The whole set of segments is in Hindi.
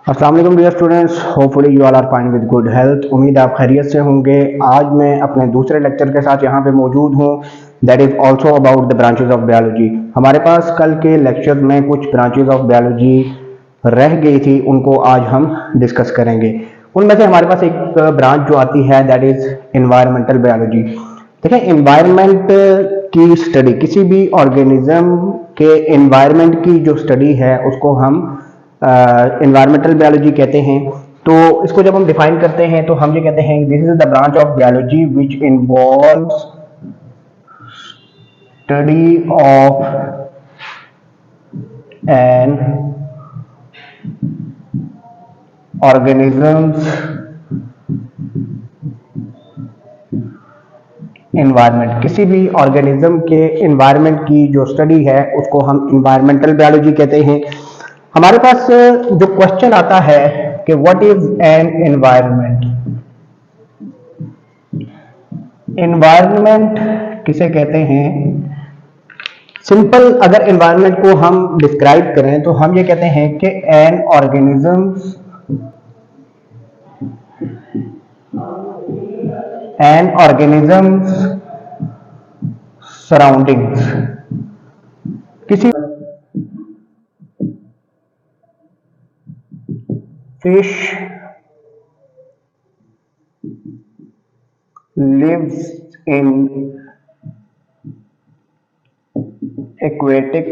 अस्सलाम वालेकुम dear students, hopefully you all are fine with good health. उम्मीद आप खैरियत से होंगे। आज मैं अपने दूसरे लेक्चर के साथ यहाँ पे मौजूद हूँ, that is also about the branches of biology. हमारे पास कल के लेक्चर में कुछ ब्रांचेस ऑफ बायोलॉजी रह गई थी, उनको आज हम डिस्कस करेंगे। उनमें से हमारे पास एक ब्रांच जो आती है दैट इज़ एनवायरमेंटल बायोलॉजी। देखिए, एनवायरमेंट की स्टडी, किसी भी ऑर्गेनिज्म के एनवायरमेंट की जो स्टडी है उसको हम एनवायरमेंटल बायोलॉजी कहते हैं। तो इसको जब हम डिफाइन करते हैं तो हम ये कहते हैं this is the branch of biology which involves study of N organisms environment. किसी भी ऑर्गेनिज्म के एनवायरनमेंट की जो स्टडी है उसको हम एनवायरमेंटल बायोलॉजी कहते हैं। हमारे पास जो क्वेश्चन आता है कि what is an environment, environment किसे कहते हैं। सिंपल अगर एनवायरनमेंट को हम डिस्क्राइब करें तो हम ये कहते हैं कि एन ऑर्गेनिजम्स सराउंडिंग्स, किसी fish lives in aquatic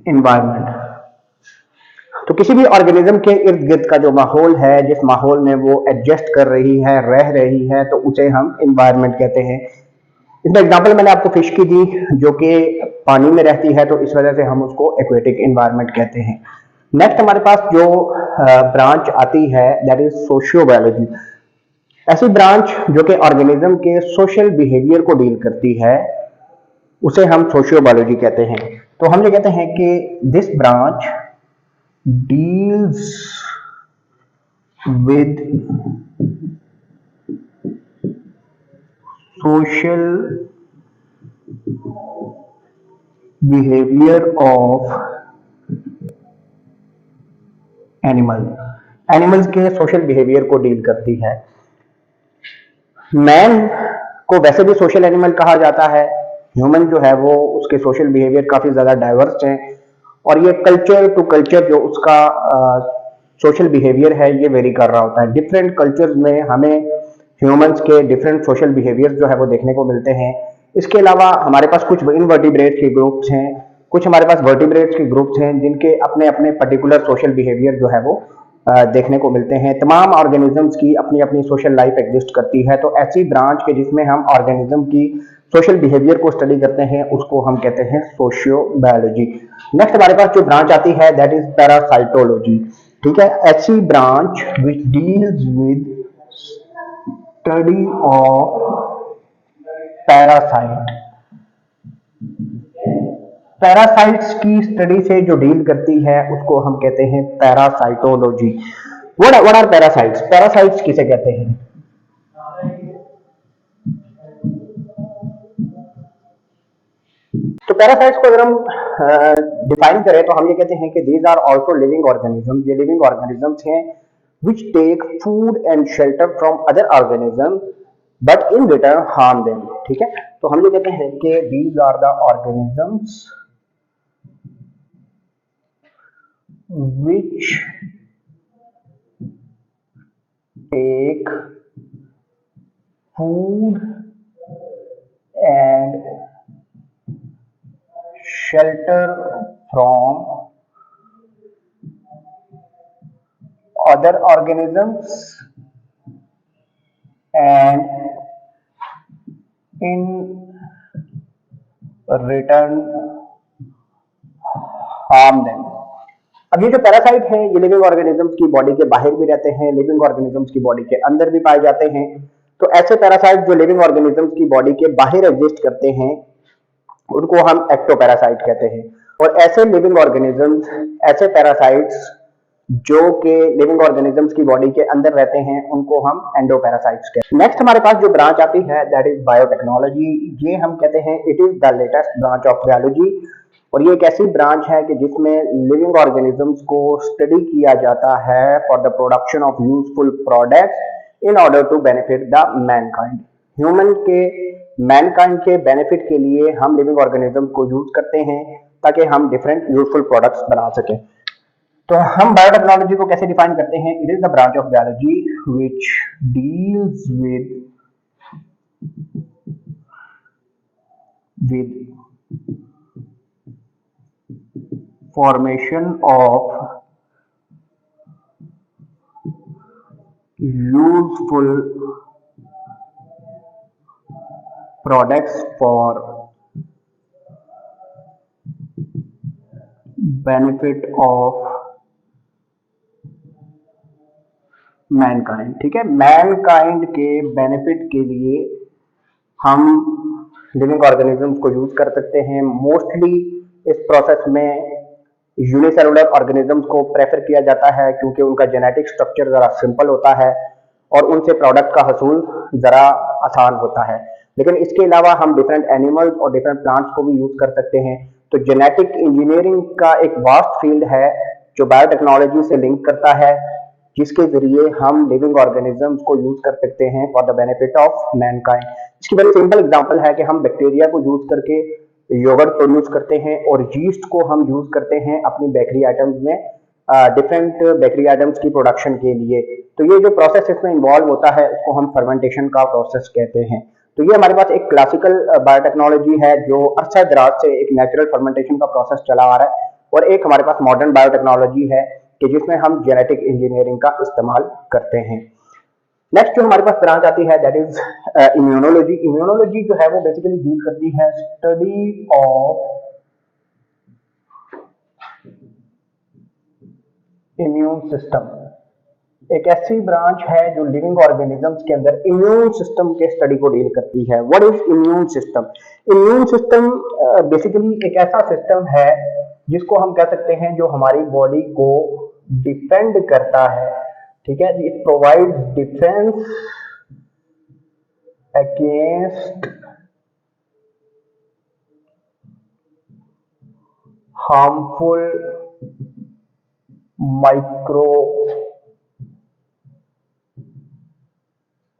environment। तो किसी भी ऑर्गेनिज्म के इर्द गिर्द का जो माहौल है, जिस माहौल में वो एडजस्ट कर रही है, रह रही है, तो उसे हम एनवायरनमेंट कहते हैं। इसमें एग्जांपल मैंने आपको फिश की दी जो कि पानी में रहती है, तो इस वजह से हम उसको एक्वेटिक एनवायरनमेंट कहते हैं। नेक्स्ट हमारे पास जो ब्रांच आती है दैट इज सोशियो बायोलॉजी। ऐसी ब्रांच जो कि ऑर्गेनिज्म के सोशल बिहेवियर को डील करती है उसे हम सोशियो बायोलॉजी कहते हैं। तो हम ये कहते हैं कि this branch deals with social behaviour of animals के सोशल बिहेवियर को डील करती है। मैन को वैसे भी सोशल एनिमल कहा जाता है। ह्यूमन जो है वो उसके सोशल बिहेवियर काफी ज्यादा डाइवर्स हैं और ये कल्चर टू कल्चर जो उसका सोशल बिहेवियर है ये वेरी कर रहा होता है। डिफरेंट कल्चर्स में हमें ह्यूमंस के डिफरेंट सोशल बिहेवियर जो है वो देखने को मिलते हैं। इसके अलावा हमारे पास कुछ इनवर्टिब्रेट्स के ग्रुप्स हैं, कुछ हमारे पास वर्टिब्रेट्स के ग्रुप्स हैं जिनके अपने अपने पर्टिकुलर सोशल बिहेवियर जो है वो देखने को मिलते हैं। तमाम ऑर्गेनिजम्स की अपनी अपनी सोशल लाइफ एग्जिस्ट करती है। तो ऐसी ब्रांच के जिसमें हम ऑर्गेनिज्म की सोशल बिहेवियर को स्टडी करते हैं उसको हम कहते हैं सोशियो बायोलॉजी। नेक्स्ट हमारे पास जो ब्रांच आती है दैट इज पैरासाइटोलॉजी। ठीक है, ऐसी branch which deals with study of parasite. Parasites की स्टडी से जो डील करती है उसको हम कहते हैं parasitology. What are parasites? Parasites किसे कहते हैं? तो पैरासाइट्स को अगर हम डिफाइन करें तो हम ये कहते हैं कि these are also living organisms. ये लिविंग ऑर्गेनिजम्स हैं which take food and shelter from other organisms but in return harm them। ठीक है, तो हम ये कहते हैं कि these are the organisms which take food and shelter from other organisms and in return harm them। अब ये जो पैरासाइट है ये लिविंग ऑर्गेनिजम्स की बॉडी के बाहर भी रहते हैं, लिविंग ऑर्गेनिजम्स की बॉडी के अंदर भी पाए जाते हैं। तो ऐसे पैरासाइट जो लिविंग ऑर्गेनिजम्स की बॉडी के बाहर एग्जिस्ट करते हैं उनको हम एक्टोपैरासाइट कहते हैं। और ऐसे लिविंग ऑर्गेनिजम्स, ऐसे पैरासाइट्स जो कि लिविंग ऑर्गेनिजम्स की बॉडी के अंदर रहते हैं, उनको हम एंडोपैरासाइट्स कहते हैं। नेक्स्ट हमारे पास जो ब्रांच आती है दैट इज बायोटेक्नोलॉजी। ये हम कहते हैं it is the latest branch of biology, और ये एक ऐसी ब्रांच है कि जिसमें लिविंग ऑर्गेनिजम्स को स्टडी किया जाता है for the production of useful products in order to benefit the mankind. Human के मैनकाइंड के बेनिफिट के लिए हम लिविंग ऑर्गेनिज्म को यूज करते हैं ताकि हम डिफरेंट यूजफुल प्रोडक्ट्स बना सकें। तो हम बायोटेक्नोलॉजी को कैसे डिफाइन करते हैं? It is the branch of biology which deals with formation of useful products for benefit of Mankind. ठीक है, मैनकाइंड के बेनिफिट के लिए हम लिविंग ऑर्गेनिजम्स को यूज कर सकते हैं। मोस्टली इस प्रोसेस में यूनिसेलुलर ऑर्गेनिजम्स को प्रेफर किया जाता है क्योंकि उनका जेनेटिक स्ट्रक्चर जरा सिंपल होता है और उनसे प्रोडक्ट का हसूल जरा आसान होता है। लेकिन इसके अलावा हम डिफरेंट एनिमल्स और डिफरेंट प्लांट्स को भी यूज कर सकते हैं। तो जेनेटिक इंजीनियरिंग का एक वास्ट फील्ड है जो बायोटेक्नोलॉजी से लिंक करता है, जिसके जरिए हम लिविंग ऑर्गेनिजम्स को यूज कर सकते हैं for the benefit of Mankind. इसकी बड़ी सिंपल एग्जांपल है कि हम बैक्टीरिया को यूज करके योगर्ट प्रोड्यूस करते हैं और यीस्ट को हम यूज करते हैं अपनी बेकरी आइटम्स में, डिफरेंट बेकरी आइटम्स की प्रोडक्शन के लिए। तो ये जो प्रोसेस इसमें इन्वॉल्व होता है उसको हम फर्मेंटेशन का प्रोसेस कहते हैं। तो ये हमारे पास एक क्लासिकल बायोटेक्नोलॉजी है जो अरसा दराज से एक नेचुरल फर्मेंटेशन का प्रोसेस चला आ रहा है, और एक हमारे पास मॉडर्न बायोटेक्नोलॉजी है कि जिसमें हम जेनेटिक इंजीनियरिंग का इस्तेमाल करते हैं। नेक्स्ट जो हमारे पास ब्रांच आती है दैट इज इम्यूनोलॉजी। इम्यूनोलॉजी जो है वो बेसिकली डील करती है स्टडी ऑफ इम्यून सिस्टम। एक ऐसी ब्रांच है जो लिविंग ऑर्गेनिजम्स के अंदर इम्यून सिस्टम के स्टडी को डील करती है। What is immune system? Immune system basically एक ऐसा सिस्टम है जिसको हम कह सकते हैं जो हमारी बॉडी को डिफेंड करता है। ठीक है, it provides defence against harmful micro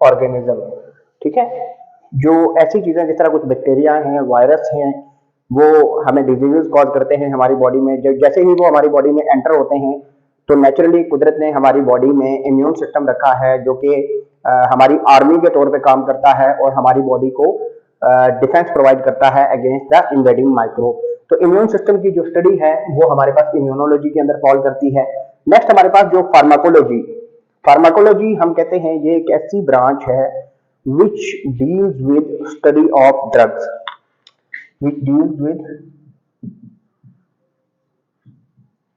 organism. ठीक है, जो ऐसी चीजें जिस तरह कुछ बैक्टीरिया हैं, वायरस हैं, वो हमें डिजीजेस कॉज करते हैं हमारी बॉडी में। जैसे ही वो हमारी बॉडी में एंटर होते हैं तो नेचुरली कुदरत ने हमारी बॉडी में इम्यून सिस्टम रखा है जो कि हमारी आर्मी के तौर पे काम करता है और हमारी बॉडी को डिफेंस प्रोवाइड करता है अगेंस्ट द इन्वेडिंग माइक्रो। तो इम्यून सिस्टम की जो स्टडी है वो हमारे पास इम्यूनोलॉजी के अंदर फॉल करती है। नेक्स्ट हमारे पास जो फार्माकोलॉजी। फार्माकोलॉजी हम कहते हैं ये एक ऐसी ब्रांच है विच deals with study of drugs, which deals with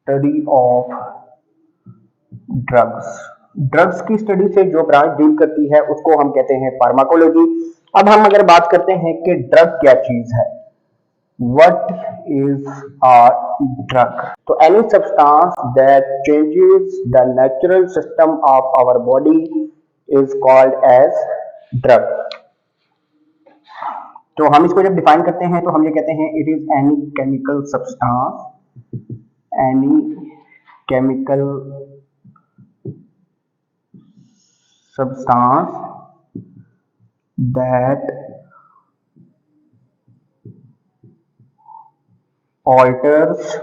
study of drugs की स्टडी से जो ब्रांच डील करती है उसको हम कहते हैं फार्माकोलॉजी। अब हम अगर बात करते हैं कि ड्रग क्या चीज है, व्हाट इज अ ड्रग? तो any substance that changes the natural system of our body is called as drug. तो हम इसको जब डिफाइन करते हैं तो हम ये कहते हैं it is any chemical substance, any chemical substance that alters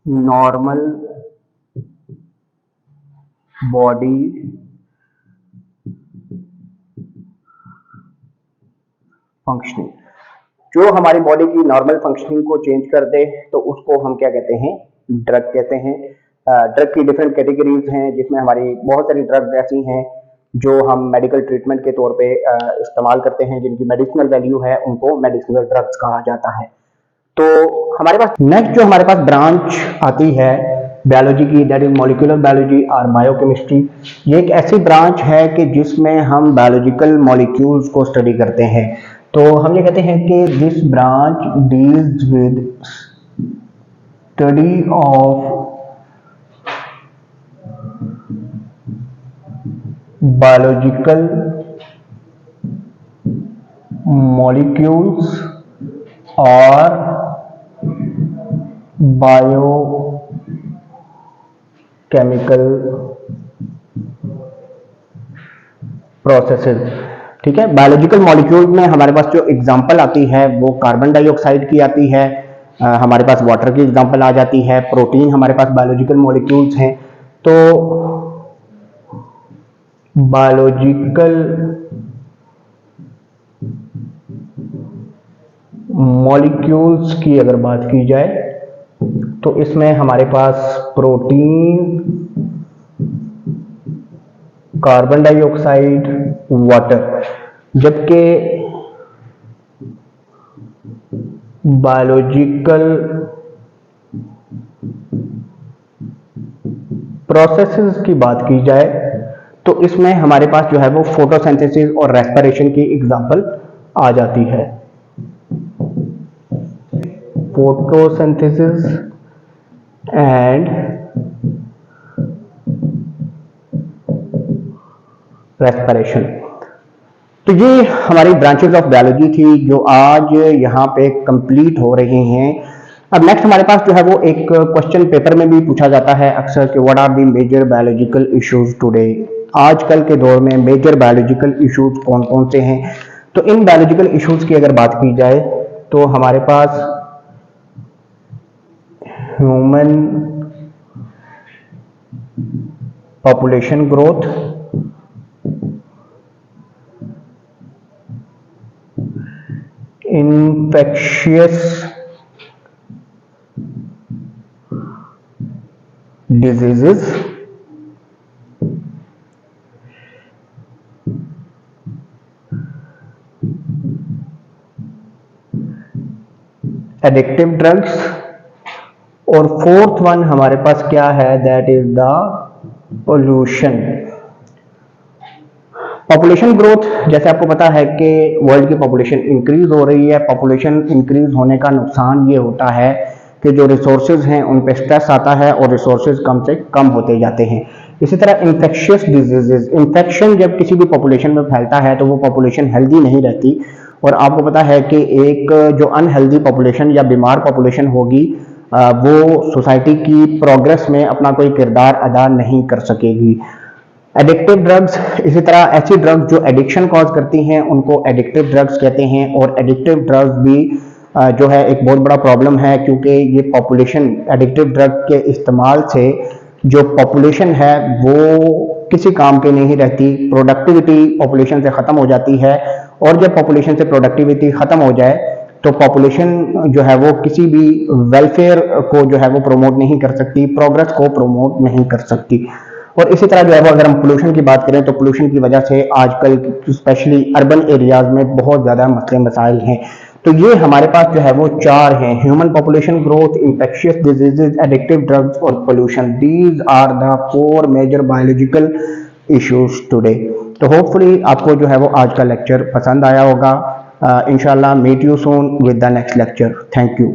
normal body functioning। जो हमारी बॉडी की नॉर्मल फंक्शनिंग को चेंज कर दे तो उसको हम क्या कहते हैं? ड्रग कहते हैं। ड्रग की डिफरेंट कैटेगरीज हैं जिसमें हमारी बहुत सारी ड्रग्स ऐसी हैं जो हम मेडिकल ट्रीटमेंट के तौर पे इस्तेमाल करते हैं, जिनकी मेडिसिनल वैल्यू है, उनको मेडिसिनल ड्रग्स कहा जाता है। तो हमारे पास नेक्स्ट जो हमारे पास ब्रांच आती है बायोलॉजी की दैट इज मॉलिक्यूलर बायोलॉजी और बायोकेमिस्ट्री। ये एक ऐसी ब्रांच है कि जिसमें हम बायोलॉजिकल मॉलिक्यूल्स को स्टडी करते हैं। तो हम ये कहते हैं कि this branch deals with study of biological molecules और बायोकेमिकल प्रोसेसेस। ठीक है, बायोलॉजिकल मॉलिक्यूल में हमारे पास जो एग्जांपल आती है वो कार्बन डाइऑक्साइड की आती है, हमारे पास वाटर की एग्जांपल आ जाती है, प्रोटीन हमारे पास बायोलॉजिकल मॉलिक्यूल्स हैं। तो बायोलॉजिकल मॉलिक्यूल्स की अगर बात की जाए तो इसमें हमारे पास प्रोटीन, कार्बन डाइऑक्साइड, वाटर, जबकि बायोलॉजिकल प्रोसेसेस की बात की जाए तो इसमें हमारे पास जो है वो फोटोसिंथेसिस और रेस्पिरेशन की एग्जांपल आ जाती है। Photosynthesis and respiration. तो ये हमारी ब्रांचेस ऑफ बायोलॉजी थी जो आज यहाँ पे कंप्लीट हो रही हैं। अब नेक्स्ट हमारे पास जो है वो एक क्वेश्चन पेपर में भी पूछा जाता है अक्सर कि what are the major biological issues today. आजकल के दौर में मेजर बायोलॉजिकल इश्यूज कौन कौन से हैं? तो इन बायोलॉजिकल इश्यूज की अगर बात की जाए तो हमारे पास human population growth, infectious diseases, addictive drugs, और फोर्थ वन हमारे पास क्या है, that is the pollution. Population growth, जैसे आपको पता है कि वर्ल्ड की पॉपुलेशन इंक्रीज हो रही है। पॉपुलेशन इंक्रीज होने का नुकसान ये होता है कि जो रिसोर्सेज हैं उन पे स्ट्रेस आता है और रिसोर्सेज कम से कम होते जाते हैं। इसी तरह इन्फेक्शियस डिजीजेज, इन्फेक्शन जब किसी भी पॉपुलेशन में फैलता है तो वो पॉपुलेशन हेल्दी नहीं रहती। और आपको पता है कि एक जो अनहेल्दी पॉपुलेशन या बीमार पॉपुलेशन होगी वो सोसाइटी की प्रोग्रेस में अपना कोई किरदार अदा नहीं कर सकेगी। एडिक्टिव ड्रग्स, इसी तरह ऐसी ड्रग्स जो एडिक्शन कॉज करती हैं उनको एडिक्टिव ड्रग्स कहते हैं। और एडिक्टिव ड्रग्स भी जो है एक बहुत बड़ा प्रॉब्लम है, क्योंकि ये पॉपुलेशन, एडिक्टिव ड्रग के इस्तेमाल से जो पॉपुलेशन है वो किसी काम की नहीं रहती, प्रोडक्टिविटी पॉपुलेशन से ख़त्म हो जाती है। और जब पॉपुलेशन से प्रोडक्टिविटी ख़त्म हो जाए तो पॉपुलेशन जो है वो किसी भी वेलफेयर को जो है वो प्रमोट नहीं कर सकती, प्रोग्रेस को प्रमोट नहीं कर सकती। और इसी तरह जो है वो अगर हम पोल्यूशन की बात करें तो पोल्यूशन की वजह से आजकल स्पेशली अर्बन एरियाज में बहुत ज़्यादा मसले मसाइल हैं। तो ये हमारे पास जो है वो चार हैं: human population growth, infectious diseases, addictive drugs और pollution. These are the 4 major biological issues today. तो होपफुली आपको जो है वो आज का लेक्चर पसंद आया होगा। इंशाल्लाह meet you soon with the next lecture. Thank you.